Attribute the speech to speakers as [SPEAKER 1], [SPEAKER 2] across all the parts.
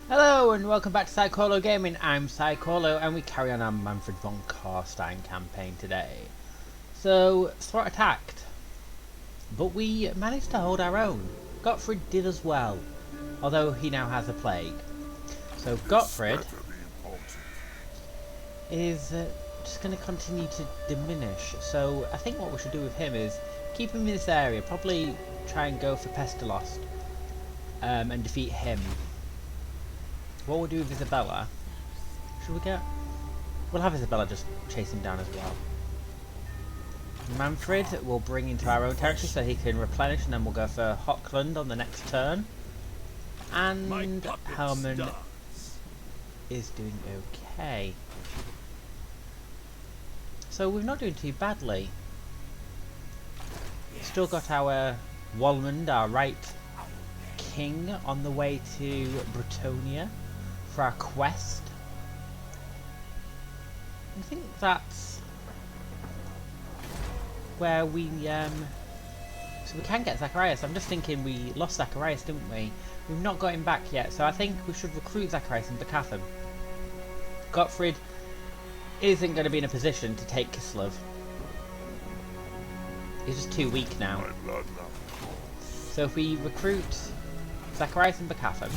[SPEAKER 1] Hello and welcome back to Psycholo Gaming. I'm Psycholo and we carry on our Mannfred von Carstein campaign today. So, Throt attacked, but we managed to hold our own. Gottfried did as well, although he now has a plague. So Gottfried is just going to continue to diminish. So I think what we should do with him is keep him in this area, probably try and go for Pestilost and defeat him. What we'll do with Isabella, should we get... We'll have Isabella just chase him down as well. Mannfred we'll bring into our own territory so he can replenish, and then we'll go for Hochland on the next turn. And Helman is doing okay. So we're not doing too badly. Still got our Walmond, our right king, on the way to Bretonia for our quest. I think that's where we so we can get Zacharias. I'm just thinking we lost Zacharias, didn't we? We've not got him back yet, so I think we should recruit Zacharias and Becatham. Gottfried isn't going to be in a position to take Kislev. He's just too weak now. So if we recruit Zacharias and Becatham,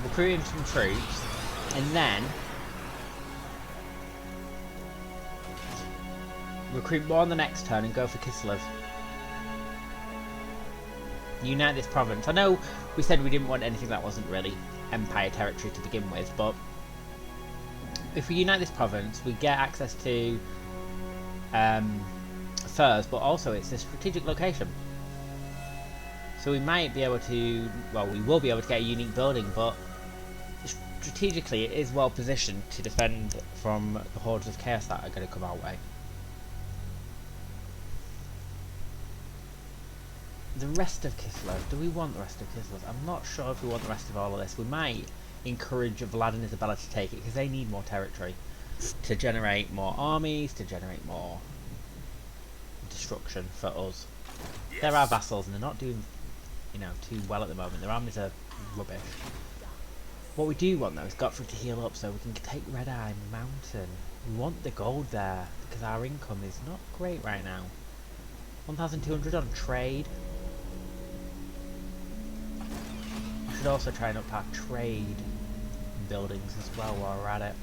[SPEAKER 1] recruit him some troops, and then recruit more on the next turn and go for Kislev. Unite this province. I know we said we didn't want anything that wasn't really Empire territory to begin with, but if we unite this province, we get access to furs, but also it's a strategic location. So we might be able to, well, we will be able to get a unique building, but strategically it is well positioned to defend from the hordes of chaos that are going to come our way. The rest of Kislev, do we want the rest of Kislev? I'm not sure if we want the rest of all of this. We might encourage Vlad and Isabella to take it because they need more territory to generate more armies, to generate more destruction for us. They're our vassals and they're not doing, you know, too well at the moment. Their armies are rubbish. What we do want though is Gottfried to heal up so we can take Red Eye Mountain. We want the gold there because our income is not great right now. 1,200 on trade. We should also try and up our trade buildings as well while we're at it.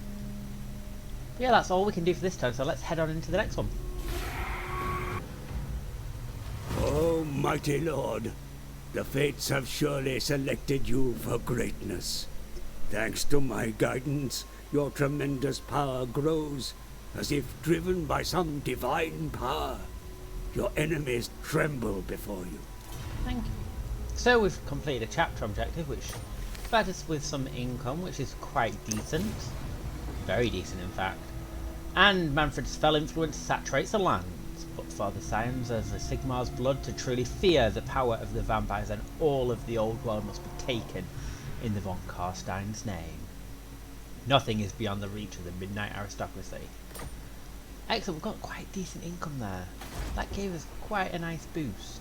[SPEAKER 1] But yeah, that's all we can do for this turn, so let's head on into the next one.
[SPEAKER 2] Oh, mighty lord, the fates have surely selected you for greatness. Thanks to my guidance, your tremendous power grows, as if driven by some divine power. Your enemies tremble before you.
[SPEAKER 1] Thank you. So we've completed a chapter objective, which provides us with some income, which is quite decent. Very decent, in fact. And Mannfred's fell influence saturates the lands, but for the Scions as the Sigmar's blood to truly fear the power of the vampires, and all of the old world must be taken in the von Carstein's name. Nothing is beyond the reach of the midnight aristocracy. Excellent, we've got quite decent income there. That gave us quite a nice boost.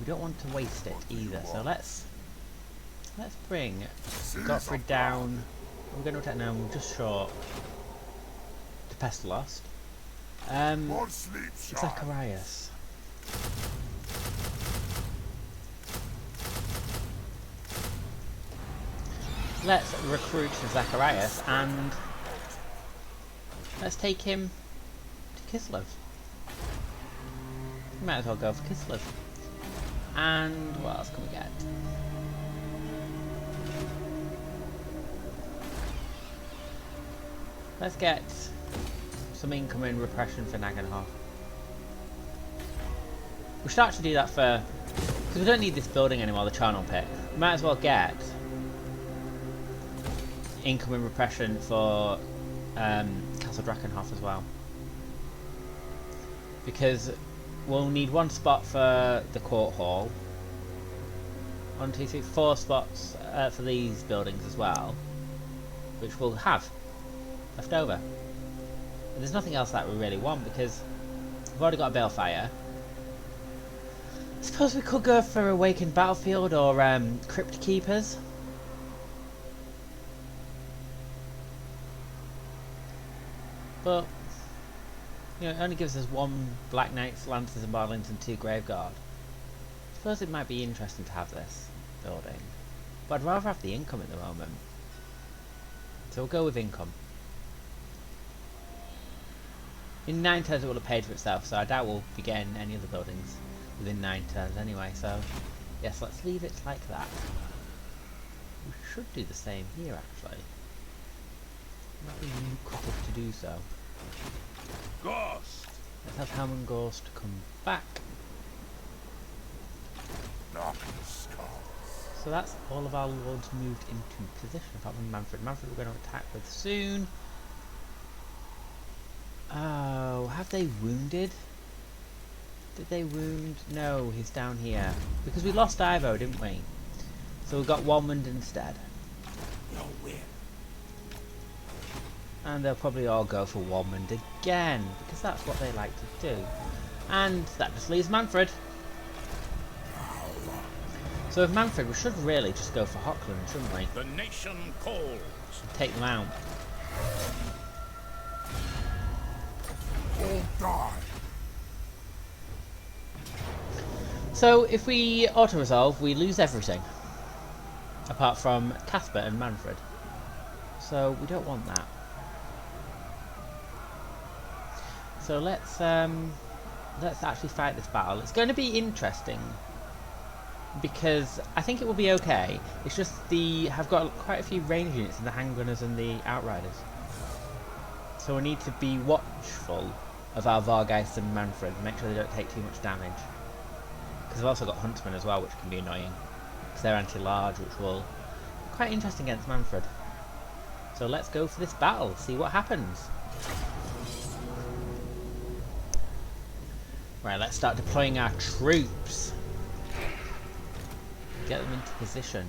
[SPEAKER 1] We don't want to waste it either, so let's bring Gottfried down. We're going to attack now, we're just short to Pestilost. Zacharias. Let's recruit Zacharias and let's take him to Kislev. We might as well go for Kislev. And what else can we get? Let's get some incoming repression for Nagenhof. We should actually do that for, because we don't need this building anymore, the charnel pit. We might as well get incoming repression for Castle Drakenhof as well, because we'll need one spot for the court hall, 1, 2, 3, 4 spots for these buildings as well, which we'll have left over. And there's nothing else that we really want because we've already got a balefire. Suppose we could go for Awakened Battlefield or Crypt Keepers. But, you know, it only gives us 1 Black Knights, Lancers and Barlings and 2 Graveguard. I suppose it might be interesting to have this building. But I'd rather have the income at the moment. So we'll go with income. In 9 turns it will have paid for itself, so I doubt we'll be getting any other buildings within 9 turns anyway, so yes, let's leave it like that. We should do the same here actually. Might be quicker to do so.
[SPEAKER 3] Ghost!
[SPEAKER 1] Let's have Ham and Ghost come back. So that's all of our lords moved into position, apart from Mannfred. Mannfred we're going to attack with soon. Oh, have they wounded? Did they wound? No, he's down here. Because we lost Ivo, didn't we? So we got Walmond instead. And they'll probably all go for Walmond again, because that's what they like to do. And that just leaves Mannfred. So with Mannfred, we should really just go for Hochland, shouldn't we?
[SPEAKER 3] The nation calls.
[SPEAKER 1] Take them out.
[SPEAKER 3] All die.
[SPEAKER 1] So if we auto-resolve, we lose everything. Apart from Caspar and Mannfred. So we don't want that. So let's actually fight this battle. It's going to be interesting. Because I think it will be okay. It's just have got quite a few range units in the handgunners and the outriders. So we need to be watchful of our Vargeist and Mannfred and make sure they don't take too much damage. Because we've also got Huntsmen as well, which can be annoying. Because they're anti-large, which will be quite interesting against Mannfred. So let's go for this battle, see what happens. Right, let's start deploying our troops. Get them into position.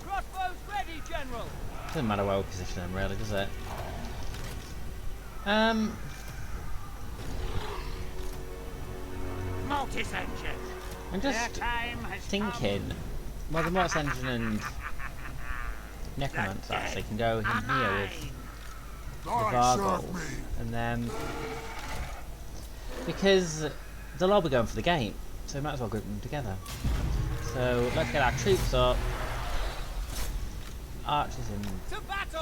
[SPEAKER 4] Crossbows ready, General.
[SPEAKER 1] Doesn't matter where we position them, really, does it?
[SPEAKER 4] Mortis engine.
[SPEAKER 1] I'm just thinking. Well, the Mortis engine and Necromancer actually can go in here with the Vargals, and then because they'll all be going for the gate, so we might as well group them together. So let's get our troops up. Archers in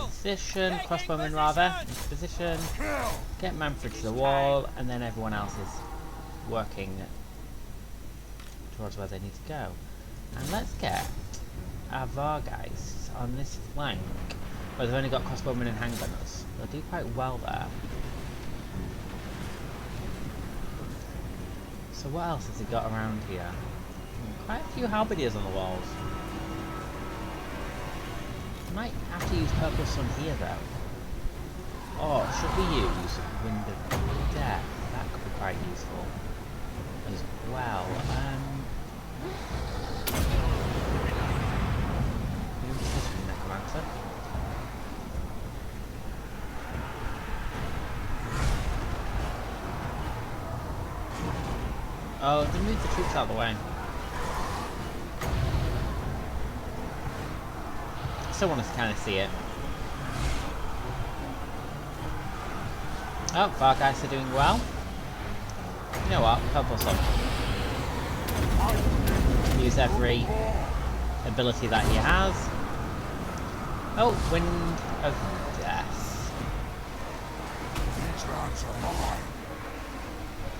[SPEAKER 1] position, crossbowmen rather, into position. Get Mannfred to the wall, and then everyone else is working towards where they need to go. And let's get our Vargeists on this flank, where they've only got crossbowmen and handgunners. They'll do quite well there. So what else has he got around here? Quite a few halberdiers on the walls. Might have to use Purple Sun here though. Or should we use Wind of Death? That could be quite useful as well. Move this from Necromancer. Oh, they moved the troops out of the way. I still want us to kind of see it. Oh, Vargeists are doing well. You know what? Purple Sun. Use every ability that he has. Oh, Wind of Death.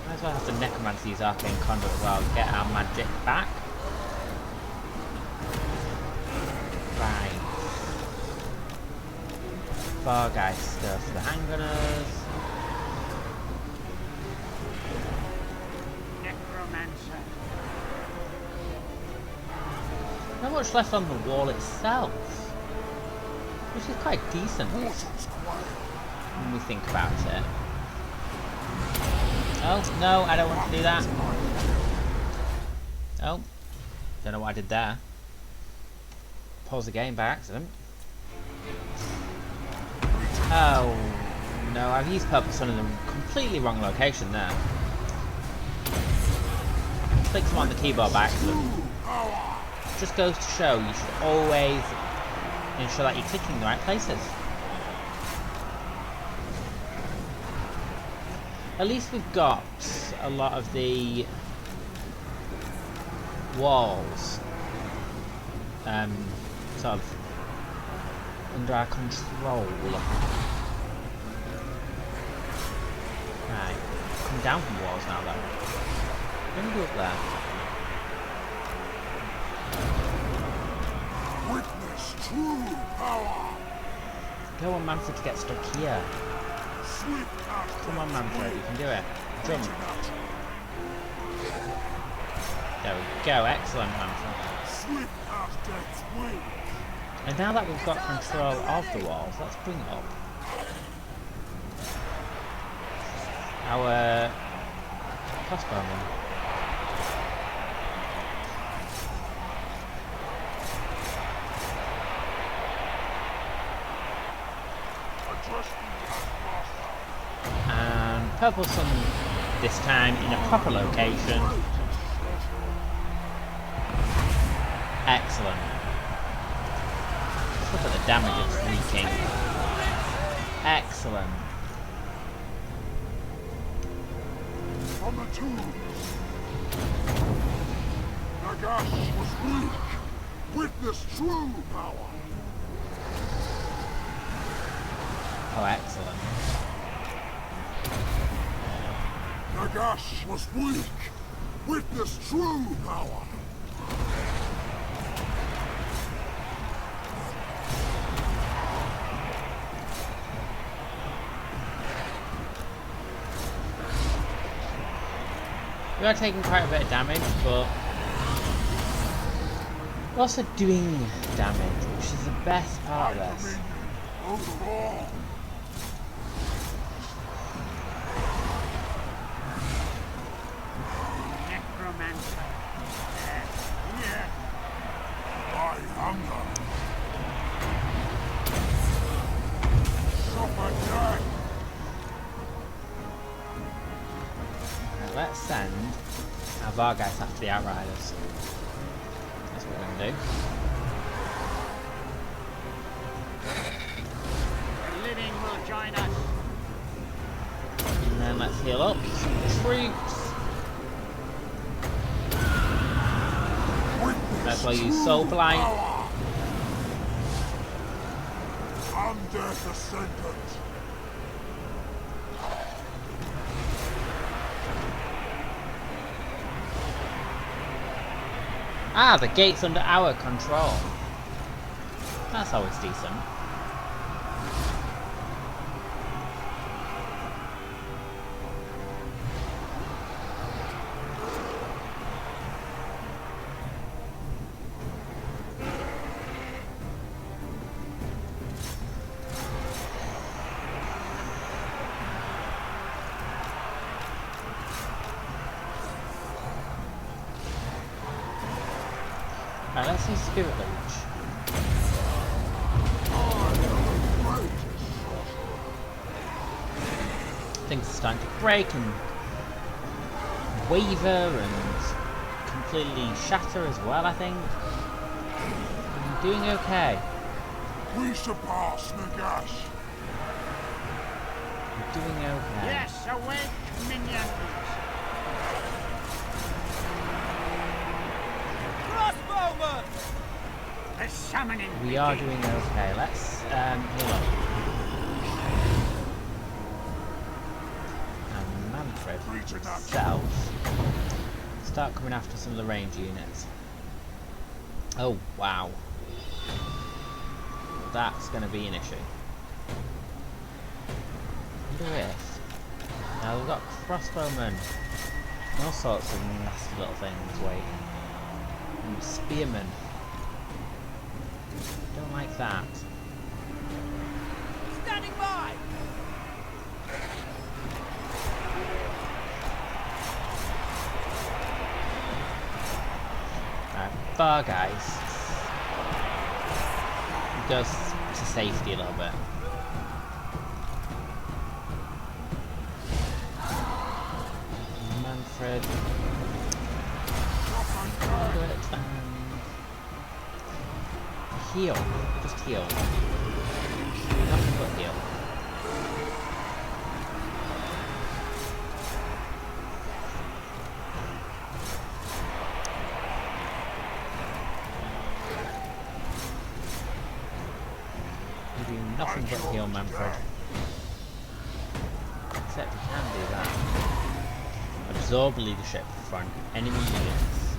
[SPEAKER 1] Might as well have the Necromancer use Arcane Conduit as well to get our magic back. Right. Vargeist goes to the handgunners.
[SPEAKER 4] Necromancer.
[SPEAKER 1] Not much left on the wall itself, which is quite decent when we think about it. Oh, no, I don't want to do that. Oh, don't know what I did there. Pause the game by accident. Oh, no, I I've used Purple Sun in the completely wrong location there. Flicks them on the keyboard by accident. Just goes to show you should always ensure that you're clicking the right places. At least we've got a lot of the walls sort of under our control. Right, come down from the walls now though. Let me go up there.
[SPEAKER 3] Witness true power.
[SPEAKER 1] Go on, Mannfred, to get stuck here. Come on, Mannfred, you can do it. Jump. There we go, excellent, Mannfred. And now that we've got control of the walls, let's bring up our crossbowman. And Purple Sun this time in a proper location. Excellent. Look at the damage it's wreaking. Excellent.
[SPEAKER 3] On the tombs. Nagash was weak. Witness true power.
[SPEAKER 1] Oh, excellent.
[SPEAKER 3] Nagash was weak. Witness true power.
[SPEAKER 1] We are taking quite a bit of damage, but we're also doing damage, which is the best part of this.
[SPEAKER 3] Overall.
[SPEAKER 4] Necromancer.
[SPEAKER 3] Yeah. By hunger. Suffer death.
[SPEAKER 1] Now let's send our Vargeist after the Outriders. That's what we're going to do.
[SPEAKER 4] The living will join us.
[SPEAKER 1] And then let's heal up some troops. That's why I use Soul Blight.
[SPEAKER 3] I'm their descendant.
[SPEAKER 1] Ah, the gate's under our control. That's always decent. Right, let's use Spirit Leech. Things are starting to break and waver and completely shatter as well, I think. I'm doing okay.
[SPEAKER 3] We surpass Nagash.
[SPEAKER 1] I'm doing okay.
[SPEAKER 4] Yes, awake, minions. Crossbowman! The summoning.
[SPEAKER 1] We are doing okay. Let's heal up. And Mannfred himself start coming after some of the range units. Oh wow. That's going to be an issue. I wonder if... Now we've got crossbowmen. And all sorts of nasty little things waiting. And spearmen. Don't like that.
[SPEAKER 4] Standing by!
[SPEAKER 1] Right, Vargeist goes to safety a little bit. Mannfred. Do it and heal. Just heal. Nothing but heal. You do nothing but heal, Mannfred. Except you can do that. Absorb leadership from enemy units.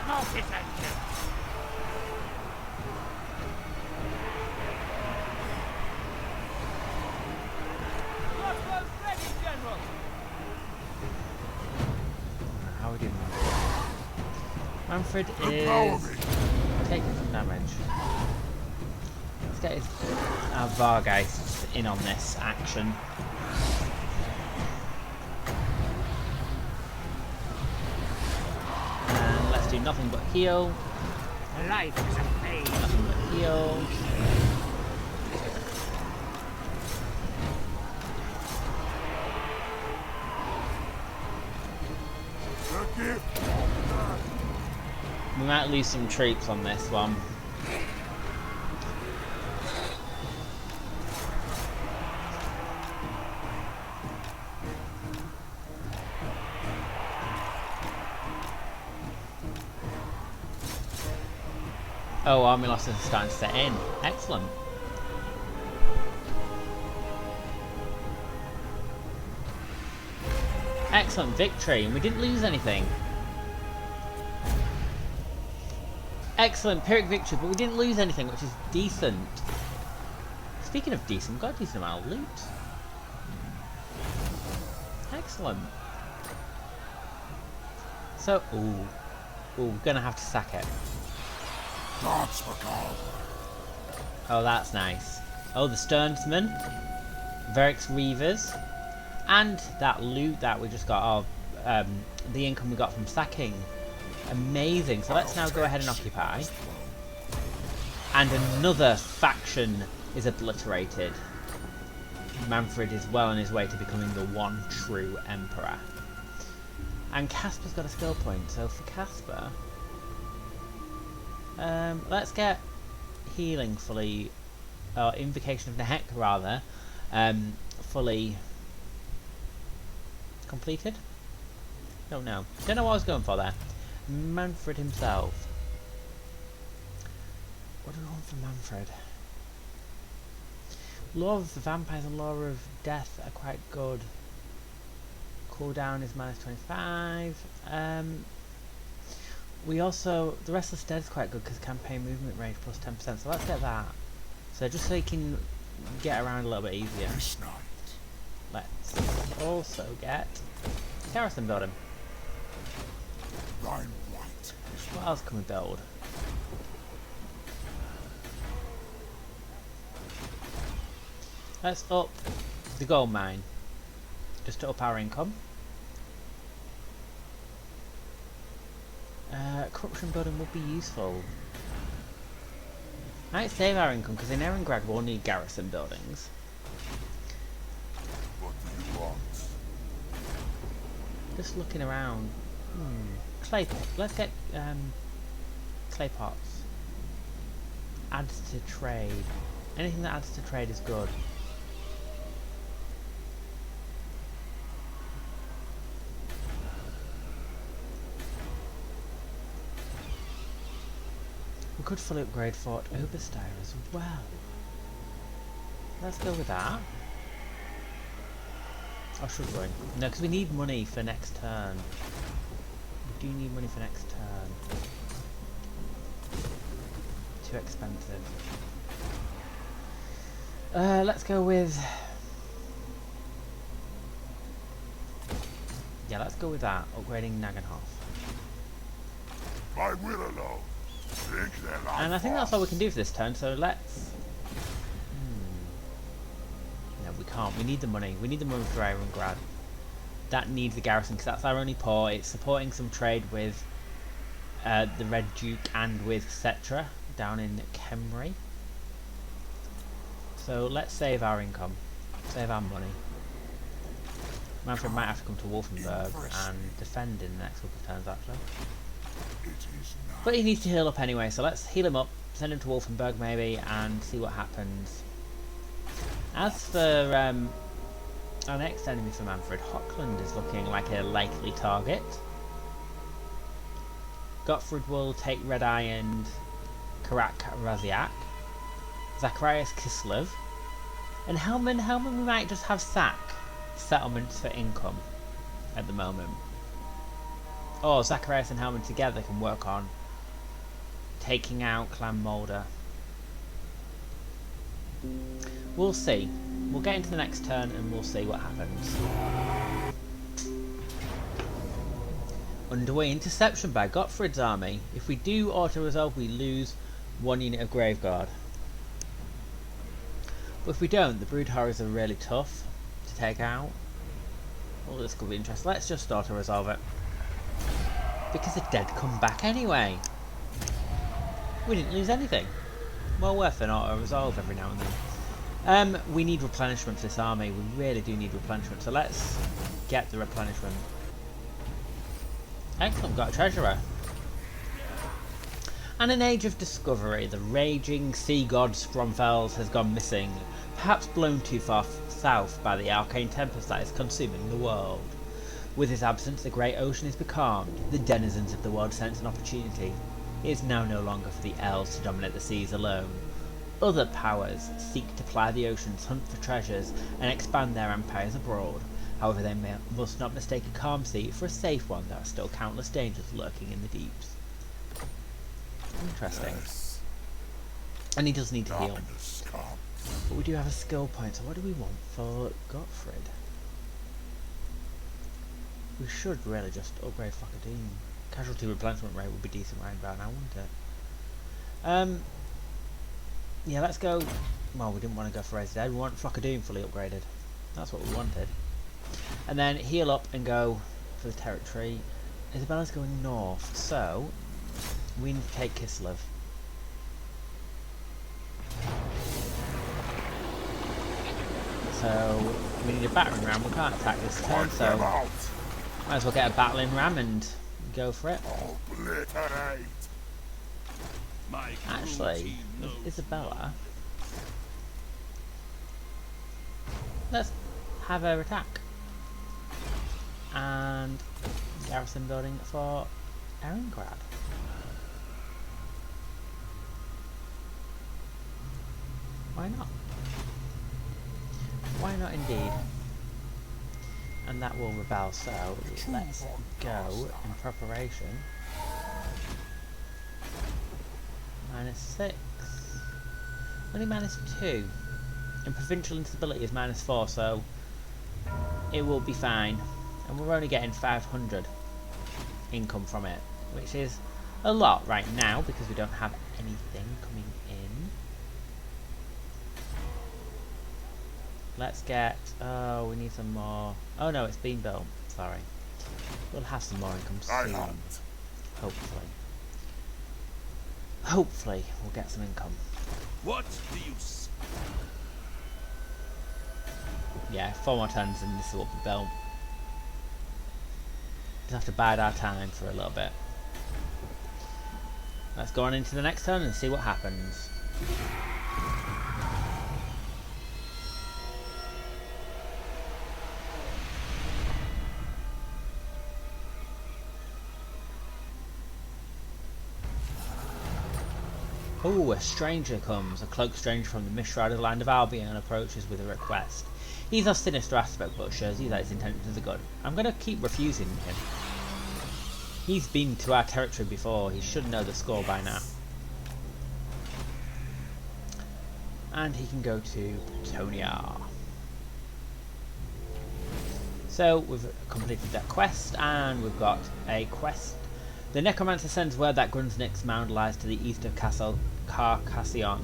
[SPEAKER 4] Multi-section. Crossbows ready, General.
[SPEAKER 1] How are we doing? Mannfred
[SPEAKER 3] Power
[SPEAKER 1] is
[SPEAKER 3] me.
[SPEAKER 1] taking some damage. Let's get our Vargeists in on this action. And let's do nothing but heal.
[SPEAKER 4] Life is a pain.
[SPEAKER 1] Nothing but heal.
[SPEAKER 3] The gift.
[SPEAKER 1] We might lose some troops on this one. Oh, army losses are starting to set in. Excellent. Excellent victory, and we didn't lose anything. Excellent Pyrrhic victory, but we didn't lose anything, which is decent. Speaking of decent, we've got a decent amount of loot. Excellent. So, ooh, we're gonna have to sack it.
[SPEAKER 3] Gods for God.
[SPEAKER 1] Oh, that's nice. Oh, the Sternsmen, Verix Reavers, and that loot that we just got, the income we got from sacking. Amazing. So let's now go ahead and occupy. And another faction is obliterated. Mannfred is well on his way to becoming the one true emperor. And Casper's got a skill point, so for Casper, let's get healing fully, or Invocation of Neck rather, fully completed. Don't know what I was going for there. Mannfred himself. What do we want from Mannfred? Law of the Vampires and Law of Death are quite good. Cooldown is -25. We also, the Restless Dead is quite good because campaign movement range plus 10%, so let's get that. So just so you can get around a little bit easier.
[SPEAKER 3] This night.
[SPEAKER 1] Let's also get Garrison Building.
[SPEAKER 3] Thine white.
[SPEAKER 1] What else can we build? Let's up the gold mine, just to up our income. Corruption building would be useful. Might save our income because in Erengrad we'll need garrison buildings.
[SPEAKER 3] What do you want?
[SPEAKER 1] Just looking around. Clay pot. Let's get clay pots. Adds to trade. Anything that adds to trade is good. We could fully upgrade Fort Oberstyre as well. Let's go with that. Or should we? No, because we need money for next turn. We do need money for next turn. Too expensive. Let's go with... Yeah, let's go with that. Upgrading Nagenhof.
[SPEAKER 3] My will alone. Think their life
[SPEAKER 1] And I think that's all we can do for this turn, so let's... No, we can't. We need the money. We need the money for Erengrad. That needs the garrison, because that's our only port. It's supporting some trade with the Red Duke and with Cetra down in Kemri. So let's save our income, save our money. Mannfred might have to come to Wolfenberg and defend in the next couple of turns actually. But he needs to heal up anyway, so let's heal him up, send him to Wolfenberg maybe, and see what happens. As for our next enemy for Mannfred, Hochland is looking like a likely target. Gottfried will take Red Eye and Karak Raziak. Zacharias Kislev. And Helman we might just have sack settlements for income at the moment. Or Zacharias and Helman together can work on taking out Clan Mulder. We'll see. We'll get into the next turn and we'll see what happens. Underway interception by Gottfried's army. If we do auto-resolve, we lose 1 unit of Graveguard. But if we don't, the Brood Horrors are really tough to take out. Oh, this could be interesting. Let's just auto-resolve it. Because the dead come back anyway. We didn't lose anything. Well worth an auto-resolve every now and then. We need replenishment for this army. We really do need replenishment. So let's get the replenishment. Excellent, got a treasurer. And an age of discovery. The raging sea god Stromfels has gone missing, perhaps blown too far south by the arcane tempest that is consuming the world. With his absence, the great ocean is becalmed. The denizens of the world sense an opportunity. It is now no longer for the elves to dominate the seas alone. Other powers seek to ply the oceans, hunt for treasures, and expand their empires abroad. However, they must not mistake a calm sea for a safe one. There are still countless dangers lurking in the deeps. Interesting.
[SPEAKER 3] Yes.
[SPEAKER 1] And he does need to heal.
[SPEAKER 3] Darkness comes.
[SPEAKER 1] But we do have a skill point, so what do we want for Gottfried? We should really just upgrade Flockadoon. Casualty replenishment rate would be decent right about now, wouldn't it? Yeah, let's go. Well, we didn't want to go for Raise the Dead. We want Flockadoon fully upgraded. That's what we wanted. And then heal up and go for the territory. Isabella's going north, so we need to take Kislev. So we need a battering ram. We can't attack this turn, so might as well get a battling ram and go for it.
[SPEAKER 3] Obliterate.
[SPEAKER 1] Actually, with Isabella, let's have her attack. And garrison building for Erengrad. Why not? Why not indeed? And that will rebel, so let's go in preparation. -6. Only -2. And provincial instability is -4, so it will be fine. And we're only getting 500 income from it, which is a lot right now because we don't have anything coming in. Let's get... oh, we need some more... oh no, it's been built. Sorry. We'll have some more income soon. Hopefully. Hopefully we'll get some income.
[SPEAKER 5] What do you say?
[SPEAKER 1] Yeah, 4 more turns and this will be built. Just have to bide our time for a little bit. Let's go on into the next turn and see what happens. Oh, a stranger comes. A cloaked stranger from the mist-shrouded land of Albion approaches with a request. He's of sinister aspect, but shows you that his intentions are good. I'm going to keep refusing him. He's been to our territory before. He should know the score by now. And he can go to Platonia. So we've completed that quest, and we've got a quest. The Necromancer sends word that Grunsnick's mound lies to the east of Castle Carcassion,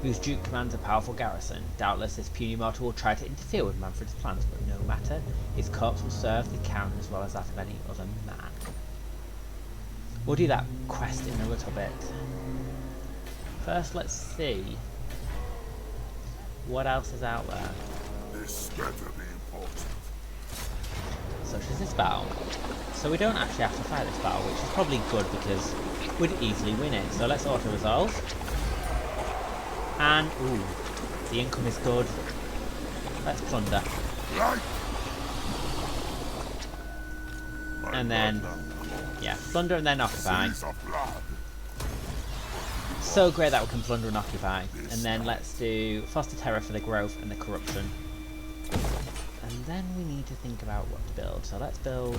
[SPEAKER 1] whose Duke commands a powerful garrison. Doubtless this puny mortal will try to interfere with Mannfred's plans, but no matter, his corpse will serve the Count as well as that of any other man. We'll do that quest in a little bit. First, let's see What else is out there?
[SPEAKER 3] This better be important.
[SPEAKER 1] Such as this battle. So we don't actually have to fight this battle, which is probably good because we'd easily win it. So let's auto-resolve. And, ooh, the income is good. Let's plunder.
[SPEAKER 3] Right.
[SPEAKER 1] And then, yeah, plunder and then occupy.
[SPEAKER 3] Seas of blood.
[SPEAKER 1] So great that we can plunder and occupy. And then let's do foster terror for the growth and the corruption. And then we need to think about what to build. So let's build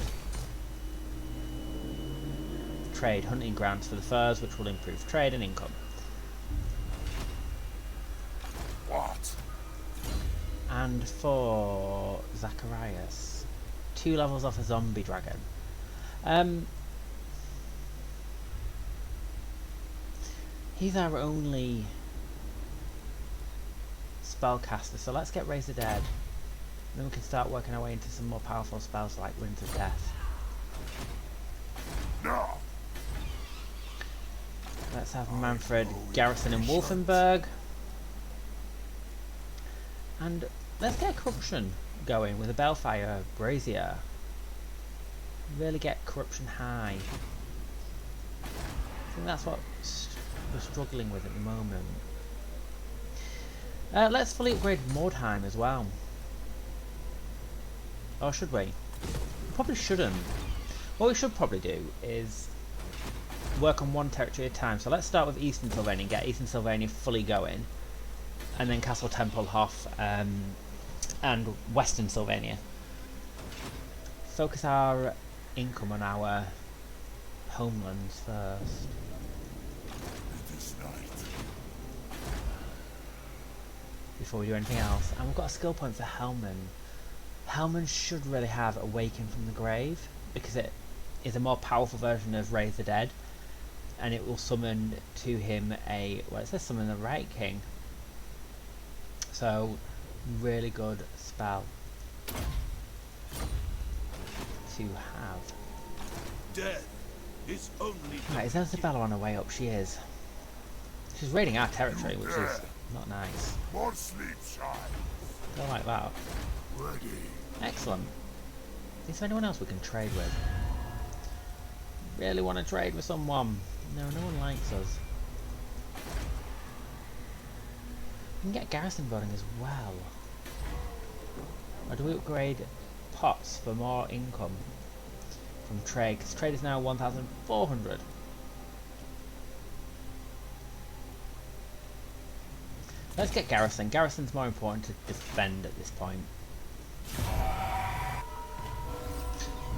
[SPEAKER 1] trade, hunting grounds for the furs, which will improve trade and income.
[SPEAKER 3] What?
[SPEAKER 1] And for Zacharias, 2 levels off a zombie dragon. He's our only spellcaster, so let's get Raise the Dead. Then we can start working our way into some more powerful spells like Winds of Death.
[SPEAKER 3] No.
[SPEAKER 1] Let's have Mannfred garrison in Wolfenburg. And let's get corruption going with a Bellfire Brazier. Really get corruption high. I think that's what we're struggling with at the moment. Let's fully upgrade Mordheim as well. Or should we? Probably shouldn't. What we should probably do is work on one territory at a time. So let's start with Eastern Sylvania and get Eastern Sylvania fully going. And then Castle Templehof and Western Sylvania. Focus our income on our homelands first.
[SPEAKER 3] It is night.
[SPEAKER 1] Before we do anything else. And we've got a skill point for Hellman. Hellman should really have Awaken from the Grave, because it is a more powerful version of Raise the Dead, and it will summon to him a, well, it says summon the Right King. So, really good spell to have.
[SPEAKER 5] Death is only
[SPEAKER 1] Right, is Isabella on her way up? She is. She's raiding our territory, which is not nice.
[SPEAKER 3] More sleep shine.
[SPEAKER 1] Don't like that.
[SPEAKER 3] Ready.
[SPEAKER 1] Excellent. Is there anyone else we can trade with? Really want to trade with someone? No, no one likes us. We can get garrison building as well. Or do we upgrade pots for more income from trade? Because trade is now 1,400. Let's get garrison. Garrison's more important to defend at this point.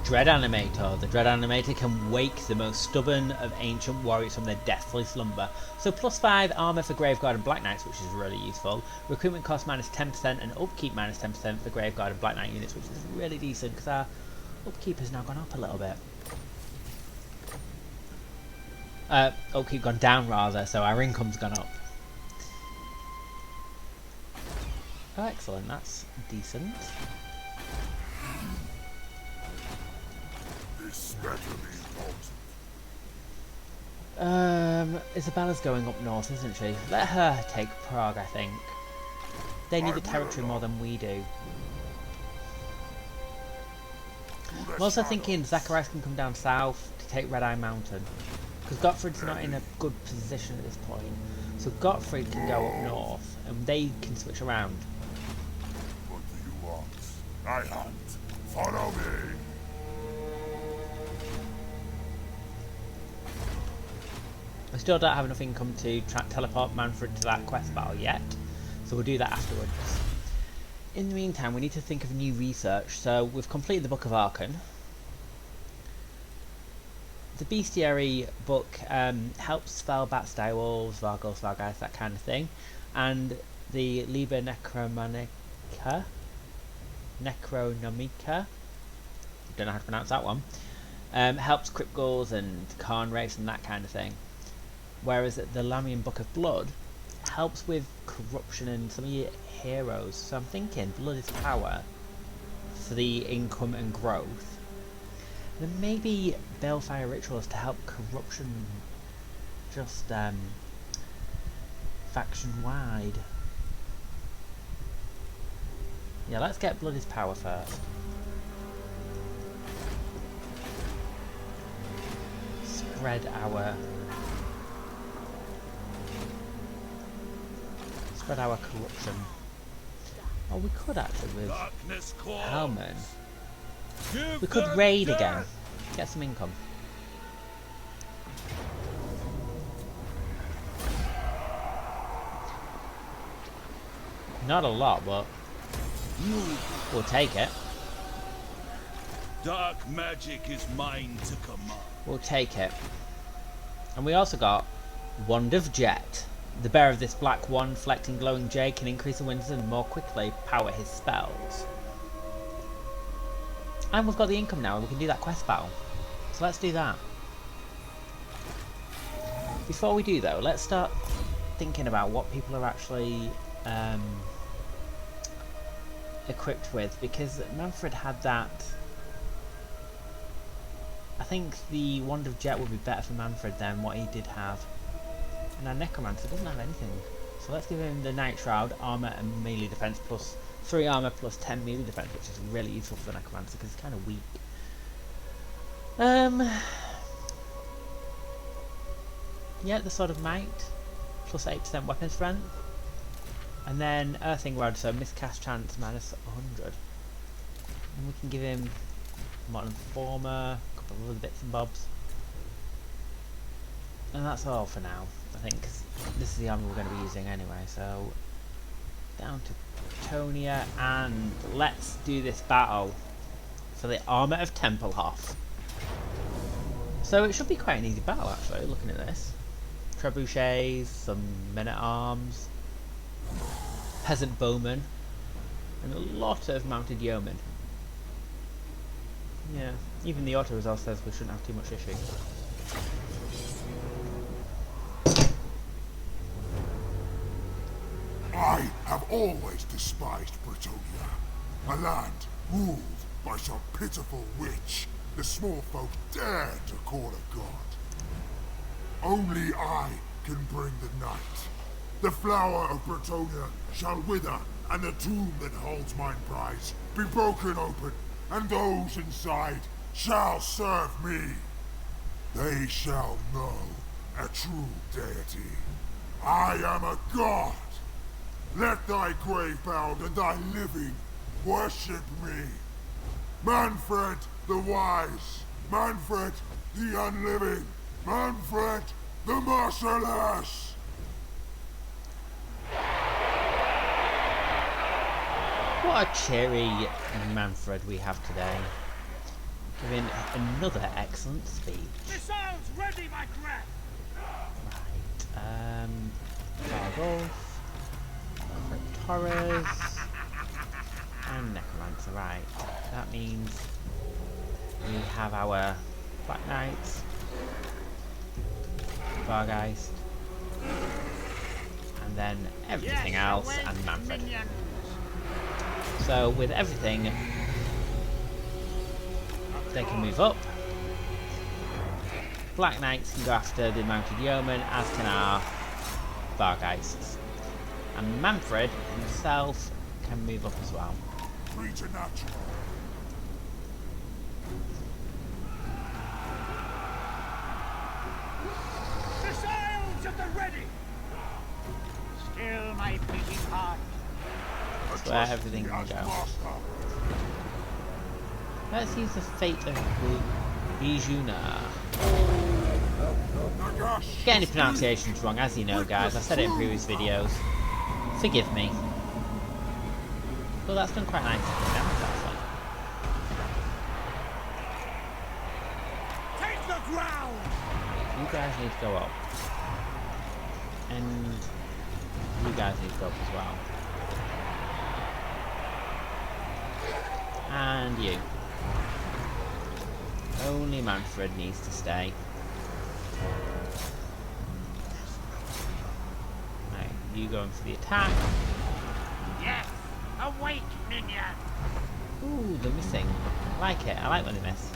[SPEAKER 1] Dread Animator. The Dread Animator can wake the most stubborn of ancient warriors from their deathly slumber. So +5 armor for Graveguard and Black Knights, which is really useful. Recruitment cost -10% and upkeep -10% for Graveguard and Black Knight units, which is really decent because our upkeep has now gone up a little bit. Upkeep gone down rather, so our income's gone up. Oh, excellent, that's decent.
[SPEAKER 3] This better be important.
[SPEAKER 1] Isabella's going up north, isn't she? Let her take Prague, I think. They need the territory more than we do. I'm also thinking Zacharias can come down south to take Red Eye Mountain. Because Gottfried's not in a good position at this point. So Gottfried can go up north, and they can switch around.
[SPEAKER 3] What do you want? I hunt. Follow me.
[SPEAKER 1] I still don't have enough income to teleport Mannfred to that quest battle yet, so we'll do that afterwards. In the meantime, we need to think of new research. So we've completed the Book of Archon. The Bestiary book helps spell bats, direwolves, vargulfs, vargeist, that kind of thing, and the Liber Necronomica, don't know how to pronounce that one, helps crypt ghouls and Kharn race and that kind of thing. Whereas the Lamian Book of Blood helps with corruption and some of your heroes. So I'm thinking Blood is power for the income and growth. Then maybe Balefire Rituals to help corruption just faction wide. Yeah, let's get Bloody's power first. Spread our corruption. Oh, we could actually with
[SPEAKER 5] Darkness calls.
[SPEAKER 1] Helman.
[SPEAKER 5] Give
[SPEAKER 1] We could
[SPEAKER 5] them
[SPEAKER 1] raid
[SPEAKER 5] death.
[SPEAKER 1] again. Get some income. Not a lot, but we'll take it.
[SPEAKER 5] Dark magic is mine to command.
[SPEAKER 1] We'll take it. And we also got Wand of Jet. The bearer of this black wand, reflecting glowing jade, can increase the winds and more quickly power his spells. And we've got the income now, and we can do that quest battle. So let's do that. Before we do though, let's start thinking about what people are actually equipped with, because Mannfred had that. I think the Wand of Jet would be better for Mannfred than what he did have. And our Necromancer doesn't have anything. So let's give him the Night Shroud, armor and melee defense, plus 3 armor plus 10 melee defense, which is really useful for the Necromancer because he's kind of weak. Yeah, the Sword of Might, plus 8% weapon strength. And then Earthing Rod, so miscast chance minus 100. And we can give him Modern Former, a couple of other bits and bobs. And that's all for now, I think, 'cause this is the armor we're going to be using anyway. So down to Tonia, and let's do this battle for the Armour of Templehof. So it should be quite an easy battle actually, looking at this. Trebuchets, some men-at-arms, peasant bowmen, and a lot of mounted yeomen. Yeah, even the auto result says we shouldn't have too much issue.
[SPEAKER 3] I have always despised Bretonia, a land ruled by some pitiful witch the small folk dare to call a god. Only I can bring the night. The flower of Bretonia shall wither, and the tomb that holds mine prize be broken open, and those inside shall serve me. They shall know a true deity. I am a god. Let thy grave bound and thy living worship me. Mannfred the wise, Mannfred the unliving, Mannfred the merciless.
[SPEAKER 1] What a cheery Mannfred we have today. Giving another excellent speech.
[SPEAKER 4] Missiles ready, my friend!
[SPEAKER 1] Right, Gargolf, Torres, and Necromancer, right. That means we have our Black Knights, Vargeist, and then everything else, and Mannfred. So with everything, they can move up. Black Knights can go after the mounted yeomen, as can our Vargeists. And Mannfred himself can move up as well.
[SPEAKER 3] Preternatural.
[SPEAKER 4] Missiles at the ready! Still my beating heart.
[SPEAKER 1] That's where everything can go. Let's use the Fate of Bijuna. Get any pronunciations wrong, as you know guys, I've said it in previous videos. Forgive me. Well, that's done quite nice damage actually.
[SPEAKER 4] Take the ground!
[SPEAKER 1] You guys need to go up. And you guys need to go up as well. And you. Only Mannfred needs to stay. Right, you going for the attack.
[SPEAKER 4] Yes! Awake, minion!
[SPEAKER 1] Ooh, they're missing. I like it. I like when they miss.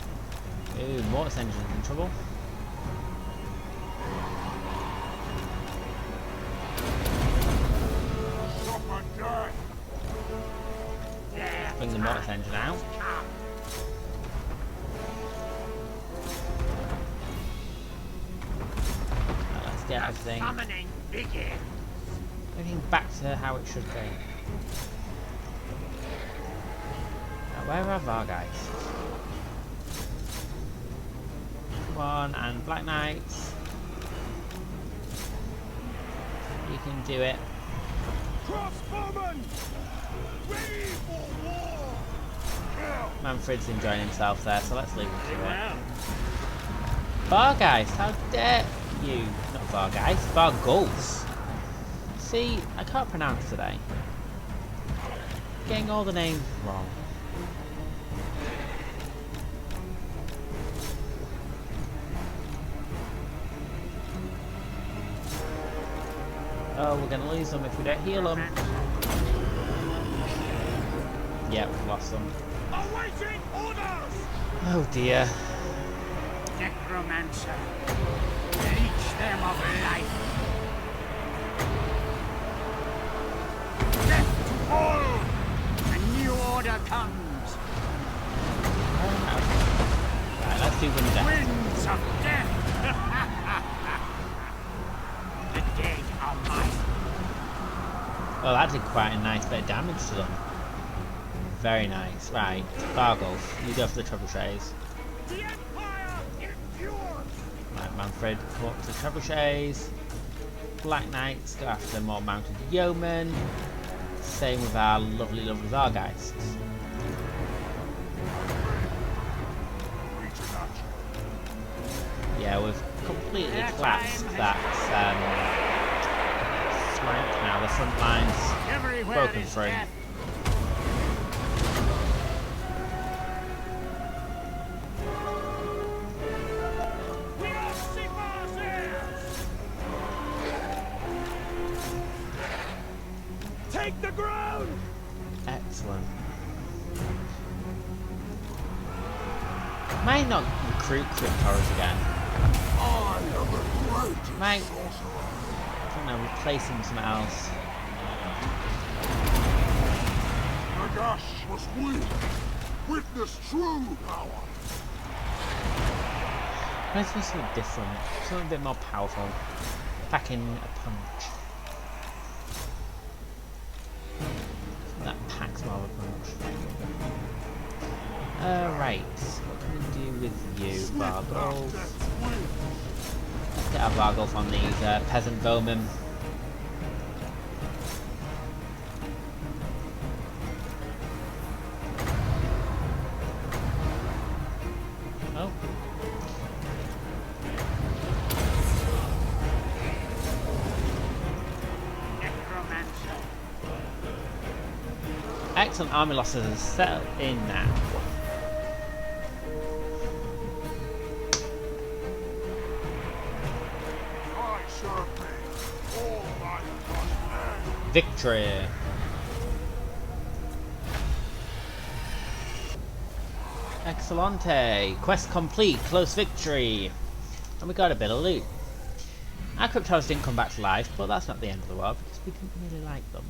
[SPEAKER 1] Ooh, Mortis Engine's in trouble.
[SPEAKER 3] Suffer death.
[SPEAKER 4] Yes!
[SPEAKER 1] this engine out. Let's get everything
[SPEAKER 4] Summoning begins.
[SPEAKER 1] back to how it should be. Now, where are our guys? Come on, and Black Knights. You can do it.
[SPEAKER 5] Crossbowmen! Ready for war!
[SPEAKER 1] Mannfred's enjoying himself there, so let's leave him to it. Vargeist, how dare you? Not Vargeist, Vargulfs. See, I can't pronounce today. Getting all the names wrong. Oh, we're gonna lose them if we don't heal them. Yeah, we've lost them.
[SPEAKER 4] Awaiting orders!
[SPEAKER 1] Oh dear.
[SPEAKER 4] Necromancer, leech them of life. Death to all! A new order comes.
[SPEAKER 1] Right, let's do one death.
[SPEAKER 4] Winds of death! The dead are mine.
[SPEAKER 1] Oh, that did quite a nice bit of damage to them. Very nice. Right, Vargulf, you go for the trebuchets.
[SPEAKER 4] The Empire endures!
[SPEAKER 1] Right, Mannfred, come up to the trebuchets. Black Knights, go after more mounted yeomen. Same with our lovely Vargeists. Yeah, we've completely collapsed that flank now. The front line's
[SPEAKER 4] Everywhere
[SPEAKER 1] broken
[SPEAKER 4] is
[SPEAKER 1] through.
[SPEAKER 4] death. We are Sigmar's heirs!
[SPEAKER 5] Take the ground!
[SPEAKER 1] Excellent. Might not recruit Cryptors again.
[SPEAKER 3] I am a great
[SPEAKER 1] Might,
[SPEAKER 3] sorcerer.
[SPEAKER 1] I don't know, replace him with something else.
[SPEAKER 3] Nagash must win. Witness true power.
[SPEAKER 1] Let's do something different, something a bit more powerful. Packing a punch. That packs more of a punch. Right, what can we do with you, Vargulf? Let's get our Vargulf on these peasant bowmen. Oh.
[SPEAKER 4] Necromancer.
[SPEAKER 1] Excellent army losses are set in now.
[SPEAKER 3] I serve me. All life must end.
[SPEAKER 1] Victory! Excellente! Quest complete, close victory! And we got a bit of loot. Our Cryptors didn't come back to life, but that's not the end of the world because we didn't really like them.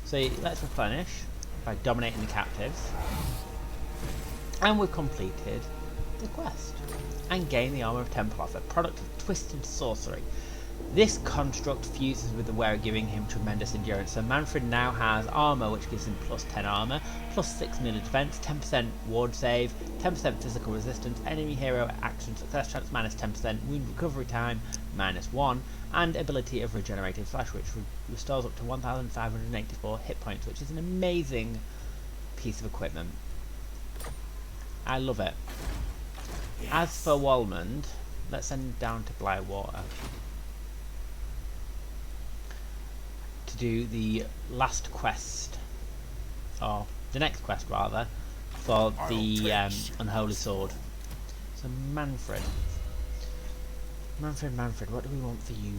[SPEAKER 1] So let's replenish by dominating the captives. And we've completed the quest. And gained the Armour of Templehof, a product of twisted sorcery. This construct fuses with the wearer, giving him tremendous endurance. So Mannfred now has armour, which gives him plus 10 armour, plus 6 melee defense, 10% ward save, 10% physical resistance, enemy hero action success chance minus 10%, wound recovery time minus 1, and ability of regenerative flash, which restores up to 1,584 hit points, which is an amazing piece of equipment. I love it. Yes. As for Walmond, let's send him down to Blywater to do the last quest, or the next quest rather, for the Unholy Sword. So Mannfred, what do we want for you?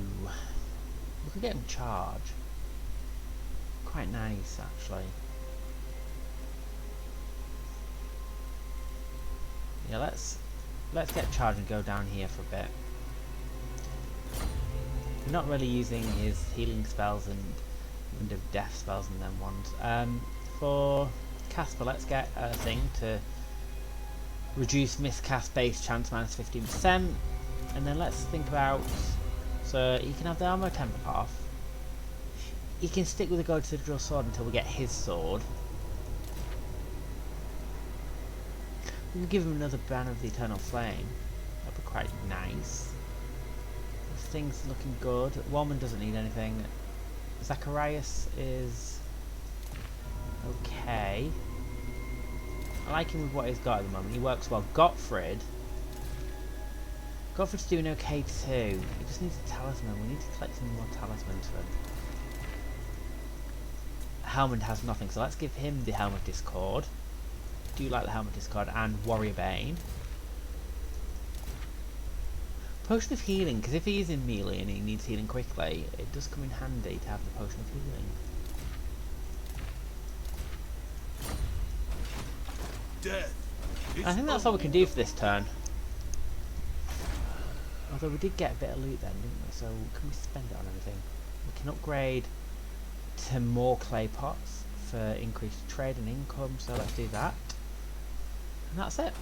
[SPEAKER 1] We could get him charge. Quite nice, actually. Yeah, let's get charge and go down here for a bit. We're not really using his healing spells and Wind of Death spells and them ones. For Casper, let's get a thing to reduce miscast base chance minus 15%. And then let's think about, so he can have the Armour of Templehof. He can stick with the God Sigil sword until we get his sword. We can give him another Banner of the Eternal Flame. That'd be quite nice. This thing's looking good. Wallman doesn't need anything. Zacharias is okay. I like him with what he's got at the moment. He works well. Gottfried's doing okay too. He just needs a talisman. We need to collect some more talismans for him. Helmand has nothing, so let's give him the Helm of Discord. Do you like the Helm of Discord and Warrior Bane? Potion of Healing, because if he is in melee and he needs healing quickly, it does come in handy to have the Potion of Healing.
[SPEAKER 5] Death.
[SPEAKER 1] I think that's all we can do for this turn. Although we did get a bit of loot then, didn't we? So can we spend it on anything? We can upgrade to more clay pots for increased trade and income, so let's do that. And that's it.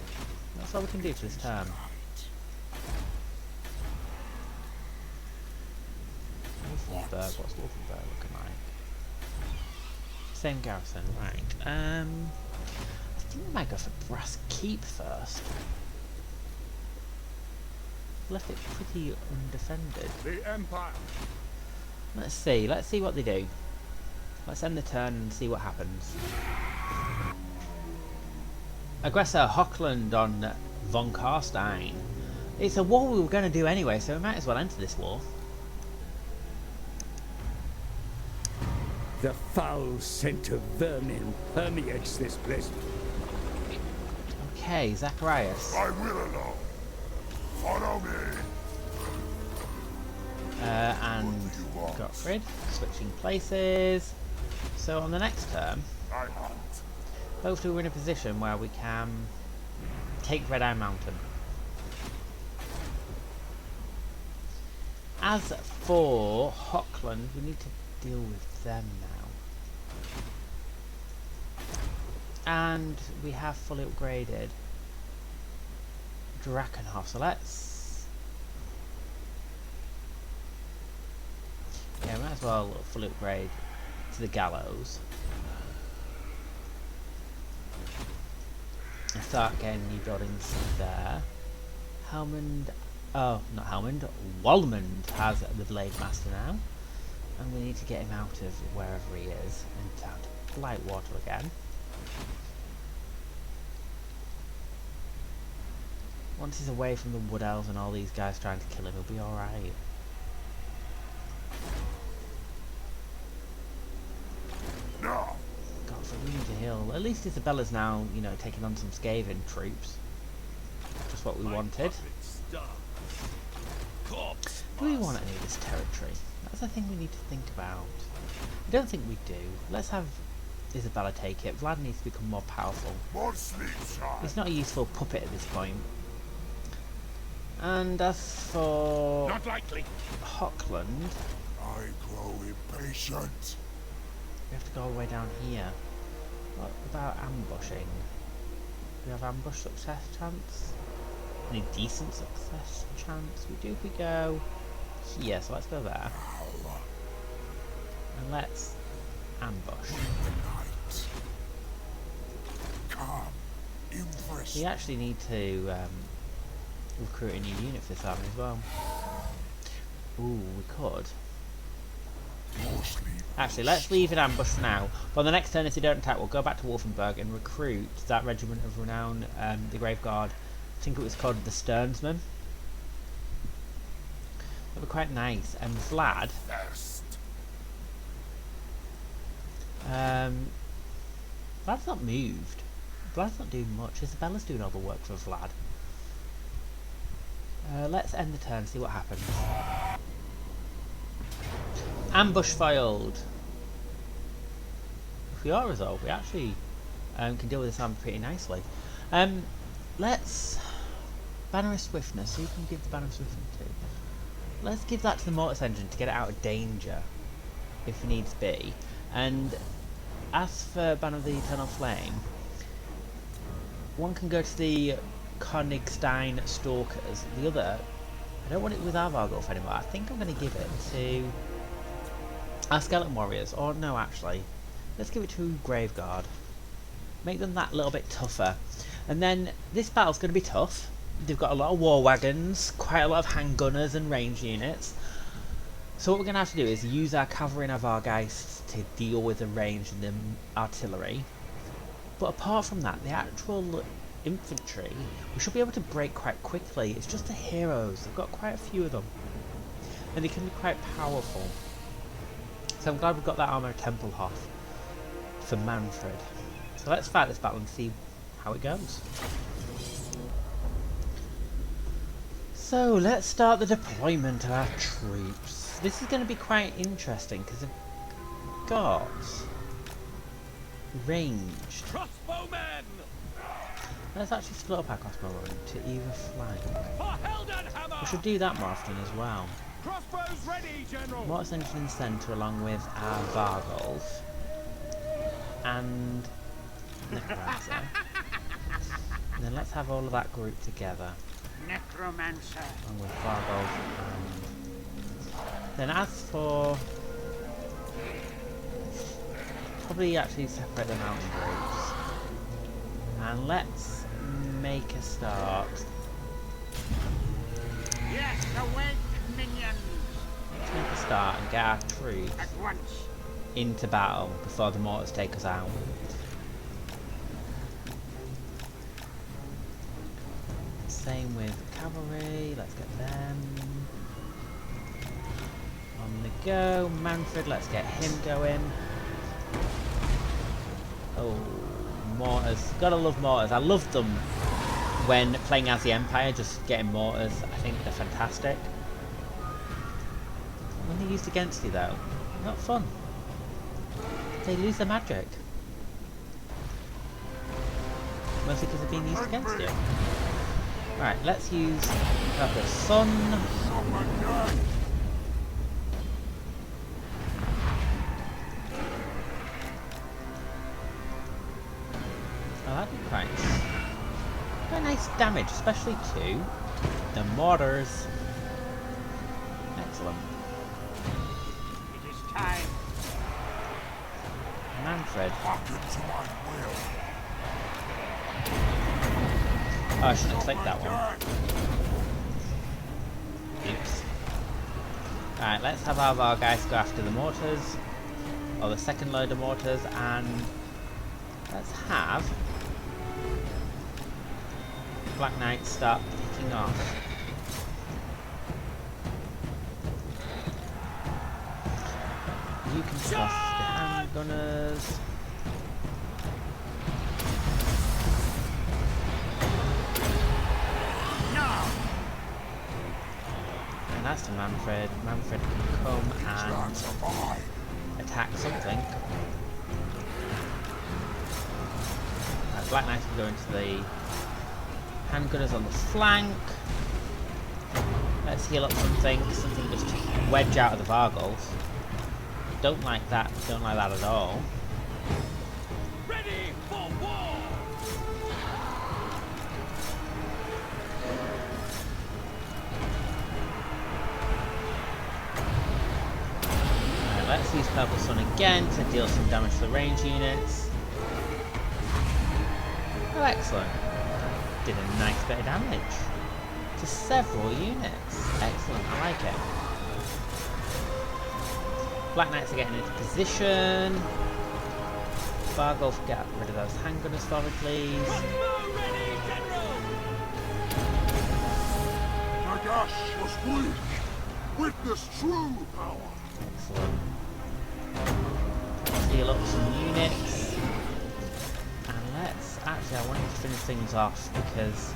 [SPEAKER 1] That's all we can do for this turn. Wolfenburg, what's Wolfenburg looking like? Same garrison, right. I think we might go for Brass Keep first. Left it pretty undefended.
[SPEAKER 5] The Empire.
[SPEAKER 1] Let's see what they do. Let's end the turn and see what happens. Aggressor Hochland on von Carstein. It's a war we were going to do anyway, so we might as well enter this war.
[SPEAKER 2] The foul scent of vermin permeates this place.
[SPEAKER 1] Okay, Zacharias.
[SPEAKER 3] I will alone. Follow me.
[SPEAKER 1] And Gottfried, switching places. So on the next turn,
[SPEAKER 3] I hunt.
[SPEAKER 1] hopefully we're in a position where we can take Red Eye Mountain. As for Hochland, we need to deal with them now. And we have fully upgraded Drakenhof, so let's... yeah, we might as well fully upgrade to the Gallows. And start getting new buildings there. Helmand... oh, not Helmand. Wallmund has the Blade Master now. And we need to get him out of wherever he is and down to Blightwater again. Once he's away from the Wood Elves and all these guys trying to kill him, he'll be alright.
[SPEAKER 3] No.
[SPEAKER 1] God, so we need to heal. At least Isabella's now, you know, taking on some Skaven troops. Just what we wanted. Do we want any of this territory? That's the thing we need to think about. I don't think we do. Let's have Isabella take it. Vlad needs to become more powerful.
[SPEAKER 3] More sleep time.
[SPEAKER 1] He's not a useful puppet at this point. And as for
[SPEAKER 5] Not likely.
[SPEAKER 1] Hochland,
[SPEAKER 3] I grow impatient.
[SPEAKER 1] we have to go all the way down here. What about ambushing? Do we have ambush success chance? Any decent success chance? We do if we go here, so let's go there. And let's ambush.
[SPEAKER 3] Night. Come. Impress.
[SPEAKER 1] We actually need to recruit a new unit for this army as well. Ooh, we could.
[SPEAKER 3] More sleep.
[SPEAKER 1] Actually, let's leave an ambush for now. But on the next turn, if they don't attack, we'll go back to Wolfenburg and recruit that regiment of renown, the Grave Guard. I think it was called the Sternsmen. That would be quite nice. And Vlad.
[SPEAKER 3] First.
[SPEAKER 1] Vlad's not moved. Vlad's not doing much. Isabella's doing all the work for Vlad. Let's end the turn, see what happens. Ambush failed. If we are resolved, we actually can deal with this army pretty nicely. Let's... Banner of Swiftness, who can give the Banner of Swiftness to? Let's give that to the Mortis Engine to get it out of danger, if needs be. And as for Banner of the Eternal Flame, one can go to the Konigstein Stalkers. The other, I don't want it with our Vargulf anymore. I think I'm going to give it to our Skeleton Warriors. Or no, actually, let's give it to Graveguard. Make them that little bit tougher. And then this battle's going to be tough. They've got a lot of war wagons, quite a lot of handgunners and range units. So what we're going to have to do is use our cavalry and our Vargeists to deal with the range and the artillery. But apart from that, the actual infantry, we should be able to break quite quickly. It's just the heroes. They've got quite a few of them. And they can be quite powerful. So I'm glad we've got that Armour of Templehof for Mannfred. So let's fight this battle and see how it goes. So let's start the deployment of our troops. This is going to be quite interesting because they've got ranged.
[SPEAKER 5] Crossbowmen!
[SPEAKER 1] Let's actually split up our crossbowmen to either flank.
[SPEAKER 5] For Heldenhammer!
[SPEAKER 1] We should do that more often as well.
[SPEAKER 5] Crossbows ready, General!
[SPEAKER 1] Mortis Engine in the centre along with our Vargulf and Necromancer. And then let's have all of that group together.
[SPEAKER 4] Necromancer.
[SPEAKER 1] Along with Vargulf and... Then as for... Probably actually separate them out in groups. And let's make a start.
[SPEAKER 4] Yes, awake, minions!
[SPEAKER 1] Let's make a start and get our troops
[SPEAKER 4] At once.
[SPEAKER 1] into battle before the mortars take us out. Same with cavalry, let's get them on the go. Mannfred, let's get him going. Oh, mortars. Gotta love mortars. I love them when playing as the Empire, just getting mortars. I think they're fantastic. When they're used against you though, not fun. They lose their magic. Mostly because they're being used against you. Right, let's use Purple Sun. Oh, that'd be quite nice damage, especially to the mortars. Excellent.
[SPEAKER 4] It is time.
[SPEAKER 1] Mannfred.
[SPEAKER 3] Hearken to my will.
[SPEAKER 1] Oh, I shouldn't have clicked that one. Oops. Alright, let's have our guys go after the mortars. Or the second load of mortars, and let's have Black Knights start picking off. You can trust the handgunners. And that's to Mannfred. Mannfred can come and attack something. Black Knight can go into the handgunners on the flank. Let's heal up something. Something just to wedge out of the Vargulf. Don't like that. Don't like that at all.
[SPEAKER 5] Ready for war!
[SPEAKER 1] Let's use Purple Sun again to deal some damage to the range units. Oh, excellent. Did a nice bit of damage to several units. Excellent, I like it. Black Knights are getting into position. Vargulf, get rid of those handgunners for me, please.
[SPEAKER 5] Crossbow ready, General!
[SPEAKER 3] Nagash was weak. Witness true power.
[SPEAKER 1] Excellent. Let's heal up some units. And let's... Actually, I wanted to finish things off because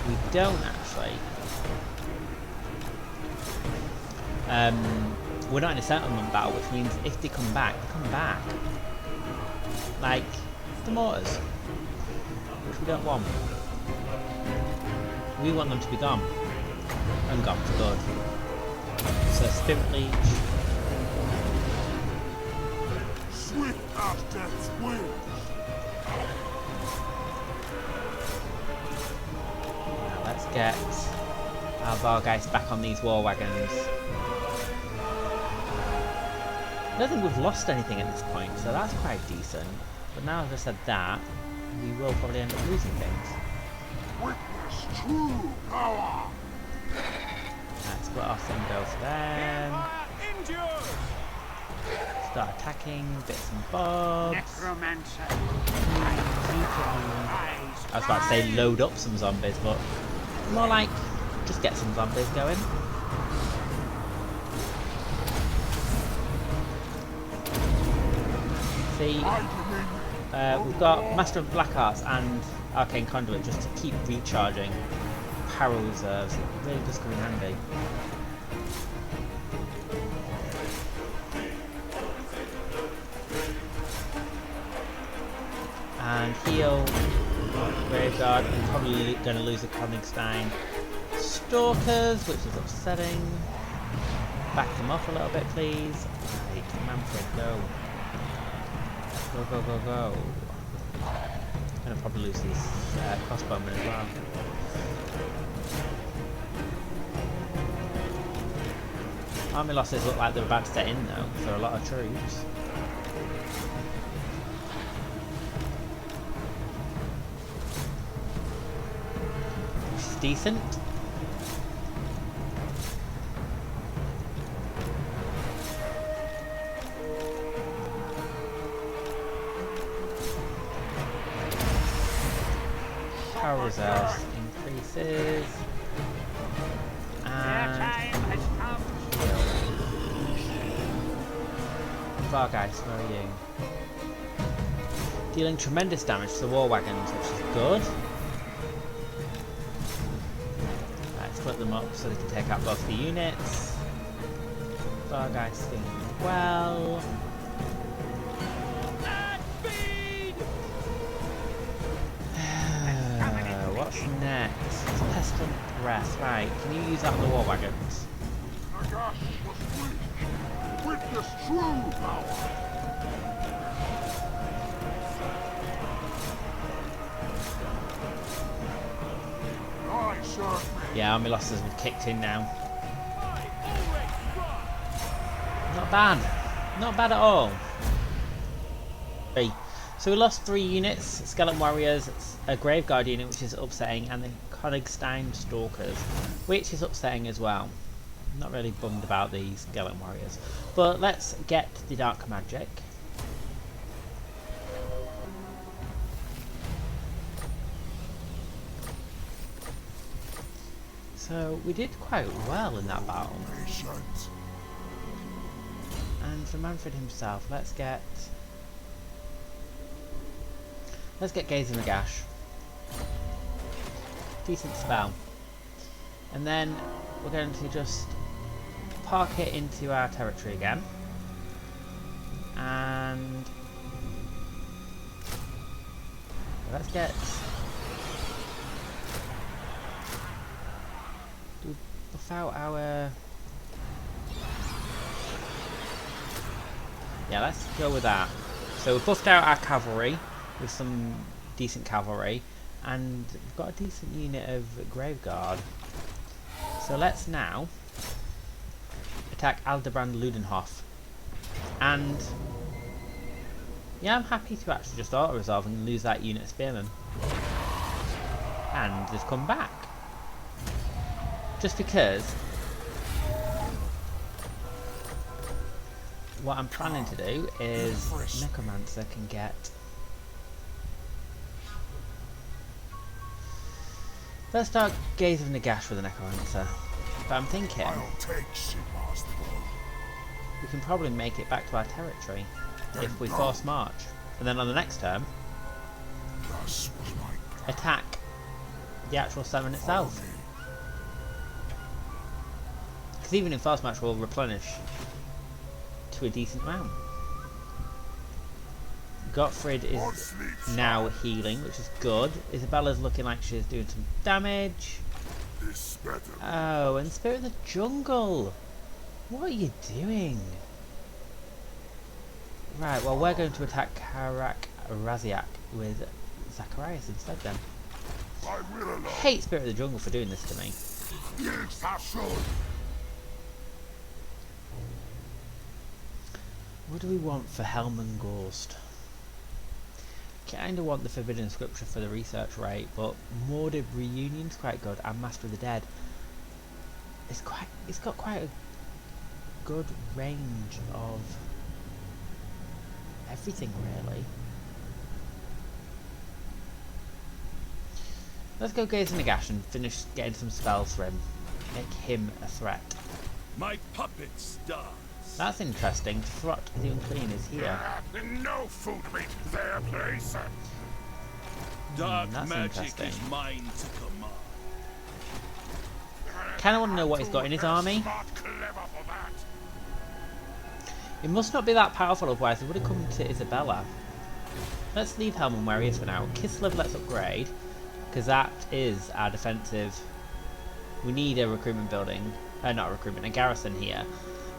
[SPEAKER 1] we don't actually... we're not in a settlement battle, which means if they come back, they come back. Like the mortars, which we don't want. We want them to be gone. And gone for good. So Spirit Leech.
[SPEAKER 3] Swift Cast death's wings.
[SPEAKER 1] Now let's get our Vargeist back on these war wagons. I don't think we've lost anything at this point, so that's quite decent. But now I've just said that, we will probably end up losing things.
[SPEAKER 3] Witness true power.
[SPEAKER 1] Let's put off and go for them.
[SPEAKER 5] Fire endures!
[SPEAKER 1] Start attacking bits and bobs.
[SPEAKER 4] Necromancer.
[SPEAKER 1] I was about to say load up some zombies, but more like just get some zombies going. See, we've got Master of Black Arts and Arcane Conduit just to keep recharging power reserves. It really does come in handy. And heal Graveguard. I'm probably going to lose the Konigstein Stalkers, which is upsetting. Back them off a little bit, please. Right, Mannfred, go. Go, go, go, go. I'm going to probably lose these crossbowmen as well. Army losses look like they're about to set in though, for a lot of troops. Which is decent. Power reserves increases. And Vargeist, where are you? Dealing tremendous damage to the war wagons, which is good. Let's split them up so they can take out both the units. Vargeist doing well. What's next? Pestilent Breath, right. Can you use that on the war wagons?
[SPEAKER 3] Nagash was weak. Witness true power. I serve me.
[SPEAKER 1] Yeah, army losses have kicked in now.
[SPEAKER 5] I always run!
[SPEAKER 1] Not bad. Not bad at all. So we lost 3 units, Skeleton Warriors, a Graveguard unit which is upsetting, and the Konigstein Stalkers, which is upsetting as well. I'm not really bummed about the Skeleton Warriors. But let's get the Dark Magic. So we did quite well in that battle.
[SPEAKER 3] Patient.
[SPEAKER 1] And for Mannfred himself, let's get Gaze in the Gash. Decent spell. And then we're going to just park it into our territory again. And let's get buff out our let's go with that. So we've buffed out our cavalry with some decent cavalry, and we've got a decent unit of Graveguard. So let's now attack Aldebrand Ludenhof. And yeah, I'm happy to actually just auto-resolve and lose that unit of spearmen. And they've come back. Just because what I'm planning to do is Necromancer can get let's start Gaze of Nagash with the Necromancer. But I'm thinking
[SPEAKER 3] I'll take Sigmar's throne.
[SPEAKER 1] we can probably make it back to our territory if we force march. And then on the next turn,
[SPEAKER 3] Thus was my plan.
[SPEAKER 1] attack the actual summon itself.
[SPEAKER 3] Follow me.
[SPEAKER 1] Because even in force march we'll replenish to a decent amount. Gottfried is now healing, which is good. Isabella's looking like she's doing some damage.
[SPEAKER 3] This better.
[SPEAKER 1] Oh, and Spirit of the Jungle! What are you doing? Right, well we're going to attack Karak Raziak with Zacharias instead then.
[SPEAKER 3] I will alone.
[SPEAKER 1] Hate Spirit of the Jungle for doing this to me.
[SPEAKER 3] Yes, I should.
[SPEAKER 1] What do we want for Helman Gorst? Kinda want the Forbidden Scripture for the research rate, but Mordib Reunion's quite good, and Master of the Dead. It's got quite a good range of everything really. Let's go gaze in Nagash and finish getting some spells for him. Make him a threat.
[SPEAKER 5] My puppet starts.
[SPEAKER 1] That's interesting. Throt the Unclean is here.
[SPEAKER 3] No food meat their place.
[SPEAKER 5] Dark
[SPEAKER 1] that's
[SPEAKER 5] magic
[SPEAKER 1] interesting.
[SPEAKER 5] is mine to command.
[SPEAKER 1] Kinda want to know what he's got in his army.
[SPEAKER 3] Smart, clever for that.
[SPEAKER 1] It must not be that powerful, otherwise it would have come to Isabella. Let's leave Helman where he is for now. Kislev let's upgrade, because that is our defensive. We need a recruitment building, not a recruitment, a garrison here,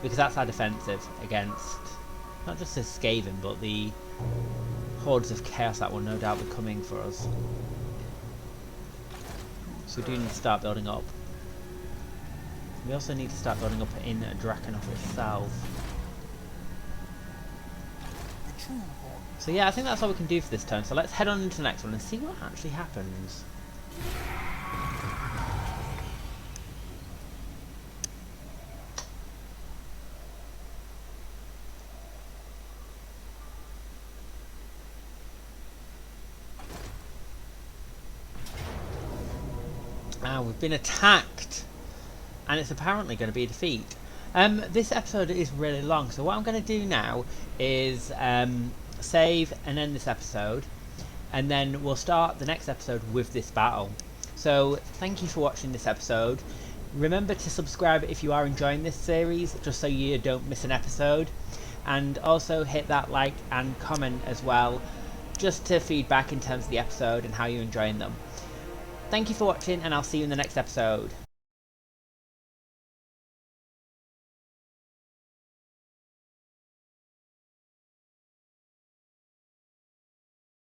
[SPEAKER 1] because that's our defensive against not just the Skaven, but the hordes of chaos that will no doubt be coming for us. So we do need to start building up. We also need to start building up in Drakenhof itself. So yeah, I think that's all we can do for this turn. So let's head on into the next one and see what actually happens. We've been attacked, and it's apparently going to be a defeat. This episode is really long, so what I'm going to do now is save and end this episode, and then we'll start the next episode with this battle. So thank you for watching this episode. Remember to subscribe if you are enjoying this series, just so you don't miss an episode, and also hit that like and comment as well, just to feedback in terms of the episode and how you're enjoying them. Thank you for watching, and I'll see you in the next episode.